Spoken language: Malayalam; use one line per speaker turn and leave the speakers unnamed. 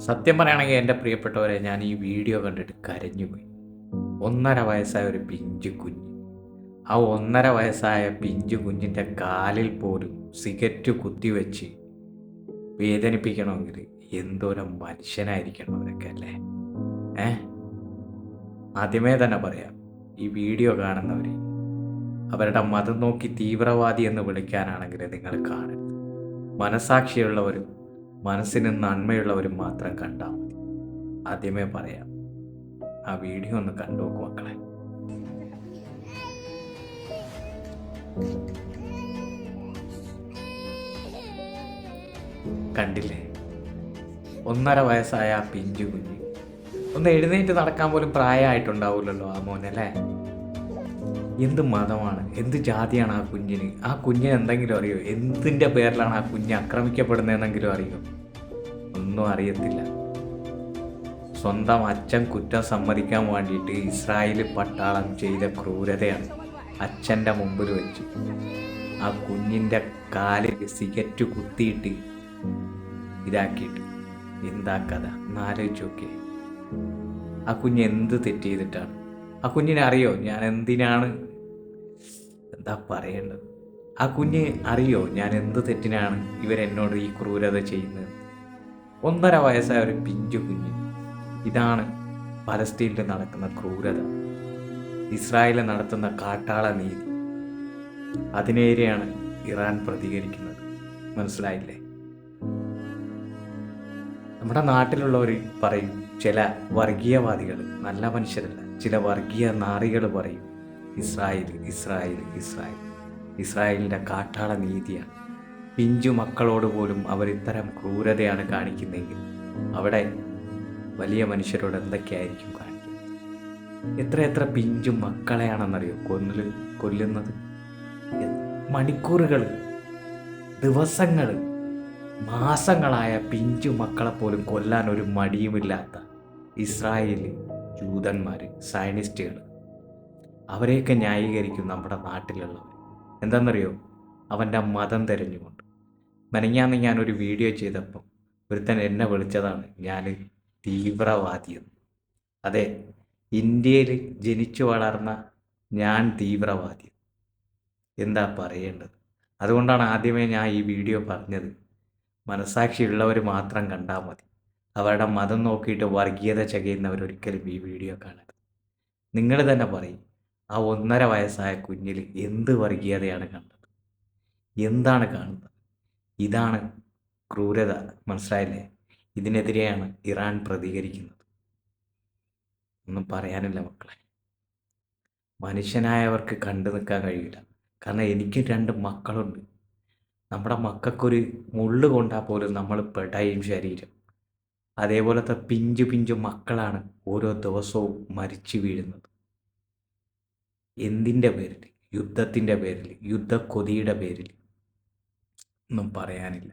സത്യം പറയുകയാണെങ്കിൽ എൻ്റെ പ്രിയപ്പെട്ടവരെ, ഞാൻ ഈ വീഡിയോ കണ്ടിട്ട് കരഞ്ഞുപോയി. 1.5 വയസ്സായ ഒരു പിഞ്ചു കുഞ്ഞ്. ആ 1.5 വയസ്സായ പിഞ്ചു കുഞ്ഞിൻ്റെ കാലിൽ പോലും സിഗരറ്റ് കുത്തിവെച്ച് വേദനിപ്പിക്കണമെങ്കിൽ എന്തോരം മനുഷ്യനായിരിക്കണം അവരൊക്കെ അല്ലേ? ഏ ആദ്യമേ തന്നെ പറയാം, ഈ വീഡിയോ കാണുന്നവർ അവരുടെ മതം നോക്കി തീവ്രവാദി എന്ന് വിളിക്കാനാണെങ്കിൽ നിങ്ങൾ കാണരുത്. മനസാക്ഷിയുള്ളവരും മനസ്സിന് നന്മയുള്ളവരും മാത്രം കണ്ടാൽ മതി. ആദ്യമേ പറയാം, ആ വീഡിയോ ഒന്ന് കണ്ടു നോക്കൂ മക്കളെ. കണ്ടില്ലേ? 1.5 വയസ്സായ ആ പിഞ്ചു കുഞ്ഞ് ഒന്ന് എഴുന്നേറ്റ് നടക്കാൻ പോലും പ്രായമായിട്ടുണ്ടാവില്ലല്ലോ ആ മോനല്ലേ? എന്ത് മതമാണ്, എന്ത് ജാതിയാണ് ആ കുഞ്ഞിന്? ആ കുഞ്ഞിന് എന്തെങ്കിലും അറിയോ? എന്തിൻ്റെ പേരിലാണ് ആ കുഞ്ഞ് ആക്രമിക്കപ്പെടുന്നതെന്നെങ്കിലും അറിയോ? ഒന്നും അറിയത്തില്ല. സ്വന്തം അച്ഛൻ കുറ്റം സമ്മതിക്കാൻ വേണ്ടിയിട്ട് ഇസ്രായേൽ പട്ടാളം ചെയ്ത ക്രൂരതയാണ്. അച്ഛൻ്റെ മുമ്പിൽ വെച്ച് ആ കുഞ്ഞിൻ്റെ കാലിൽ സിഗരറ്റ് കുത്തിയിട്ട് ഇതാക്കിയിട്ട് എന്താ കഥ എന്നാലോചിച്ച് നോക്കിയേ. ആ കുഞ്ഞ് എന്ത് തെറ്റ് ചെയ്തിട്ടാണ്? ആ കുഞ്ഞിനെ അറിയോ ഞാൻ എന്തിനാണ് എന്താ പറയേണ്ടത്? ആ കുഞ്ഞ് അറിയോ ഞാൻ എന്ത് തെറ്റിനാണ് ഇവരെന്നോട് ഈ ക്രൂരത ചെയ്യുന്നത്? 1.5 വയസ്സായ ഒരു പിഞ്ചു കുഞ്ഞ്. ഇതാണ് പലസ്തീനിൽ നടക്കുന്ന ക്രൂരത, ഇസ്രായേലിൽ നടത്തുന്ന കാട്ടാള നീതി. അതിനെതിരെയാണ് ഇറാൻ പ്രതികരിക്കുന്നത്. മനസ്സിലായില്ലേ? നമ്മുടെ നാട്ടിലുള്ളവർ പറയും, ചില വർഗീയവാദികൾ, നല്ല മനുഷ്യരല്ല, ചില വർഗീയ നാറികൾ പറയും, ഇസ്രായേൽ ഇസ്രായേൽ ഇസ്രായേൽ ഇസ്രായേലിൻ്റെ കാട്ടാള നീതിയാണ്. പിഞ്ചു മക്കളോട് പോലും അവർ ഇത്തരം ക്രൂരതയാണ് കാണിക്കുന്നതെങ്കിൽ അവിടെ വലിയ മനുഷ്യരോട് എന്തൊക്കെയായിരിക്കും കാണിക്കുന്നത്? എത്ര പിഞ്ചു മക്കളെയാണെന്നറിയോ കൊല്ലുന്നത്? മണിക്കൂറുകൾ, ദിവസങ്ങൾ, മാസങ്ങളായ പിഞ്ചു മക്കളെപ്പോലും കൊല്ലാൻ ഒരു മടിയുമില്ലാത്ത ഇസ്രായേൽ ജൂതന്മാർ, സയനിസ്റ്റുകൾ, അവരെയൊക്കെ ന്യായീകരിക്കും നമ്മുടെ നാട്ടിലുള്ളവർ. എന്താണെന്നറിയോ? അവൻ്റെ മതം തിരഞ്ഞുകൊണ്ട്. മെനഞ്ഞാന്ന് ഞാനൊരു വീഡിയോ ചെയ്തപ്പം ഒരുത്തൻ എന്നെ വിളിച്ചതാണ് ഞാൻ തീവ്രവാദിയെന്ന്. അതെ, ഇന്ത്യയിൽ ജനിച്ചു വളർന്ന ഞാൻ തീവ്രവാദി. എന്താ പറയേണ്ടത്? അതുകൊണ്ടാണ് ആദ്യമേ ഞാൻ ഈ വീഡിയോ പറഞ്ഞത്. മനസാക്ഷിയുള്ളവർ മാത്രം കണ്ടാൽ മതി. അവരുടെ മതം നോക്കിയിട്ട് വർഗീയത ചകയുന്നവരൊരിക്കലും ഈ വീഡിയോ കാണരുത്. നിങ്ങൾ തന്നെ പറയും, ആ 1.5 വയസ്സായ കുഞ്ഞിൽ എന്ത് വർഗീയതയാണ് കണ്ടത്? എന്താണ് കാണുന്നത്? ഇതാണ് ക്രൂരത. മനസ്സിലായില്ലേ? ഇതിനെതിരെയാണ് ഇറാൻ പ്രതികരിക്കുന്നത്. ഒന്നും പറയാനില്ല മക്കളെ. മനുഷ്യനായവർക്ക് കണ്ടു നിൽക്കാൻ കഴിയില്ല. കാരണം എനിക്ക് 2 മക്കളുണ്ട്. നമ്മുടെ മക്കൾക്കൊരു മുള്ള് കൊണ്ടാൽ പോലും നമ്മൾ പെടയും ശരീരം. അതേപോലത്തെ പിഞ്ചു മക്കളാണ് ഓരോ ദിവസവും മരിച്ചു വീഴുന്നത്. എന്തിൻ്റെ പേരിൽ? യുദ്ധത്തിൻ്റെ പേരിൽ, യുദ്ധക്കൊതിയുടെ പേരിൽ. ഒന്നും പറയാനില്ല.